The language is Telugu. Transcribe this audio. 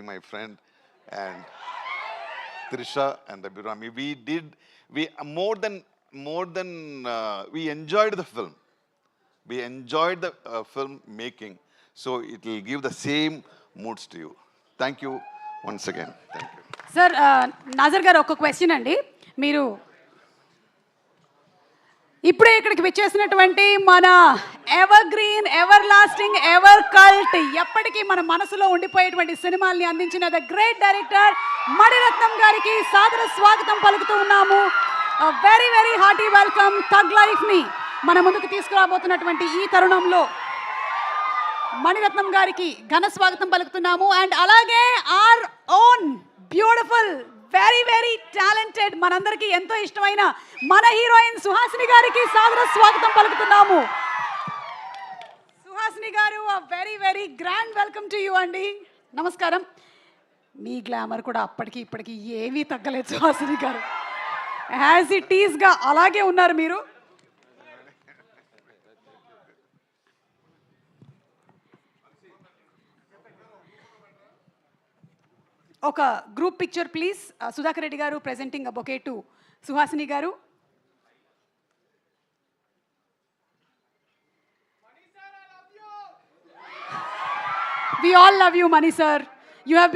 my friend and Trisha and Abhirami. We we enjoyed the film. We enjoyed the film making. So it will give the same moods to you. Thank you once again. Thank you. Sir Nazar గారు ఒక క్వశ్చన్ అండి. మీరు ఇప్పుడే ఇక్కడికి విచ్చేసినటువంటి మన evergreen, everlasting, ever cult, ఎప్పటికీ మన మనసులో ఉండిపోయేటువంటి సినిమాల్ని అందించిన ద గ్రేట్ డైరెక్టర్ మణిరత్నం గారికి సాదర స్వాగతం పలుకుతూ ఉన్నాము. Very very hearty welcome. Tug లైఫ్ని మన ముందుకు తీసుకురాబోతున్నటువంటి ఈ తరుణంలో మణిరత్నం గారికి ఘన స్వాగతం పలుకుతున్నాము. అండ్ అలాగే our own beautiful, very very talented, మనందరికీ ఎంతో ఇష్టమైన మన హీరోయిన్ సుహాసిని గారికి సాదర స్వాగతం పలుకుతున్నాము. సుహాసిని గారు, very very grand welcome to you అండి. నమస్కారం. మీ గ్లామర్ కూడా అప్పటికి ఇప్పటికి ఏమీ తగ్గలేదు సుహాసిని గారు. యాజ్ ఇట్ ఈస్గా అలాగే ఉన్నారు మీరు. ఒక group picture please. Sudhakar Reddy గారు presenting a bouquet to Suhasini గారు. We all love you, Mani sir. You have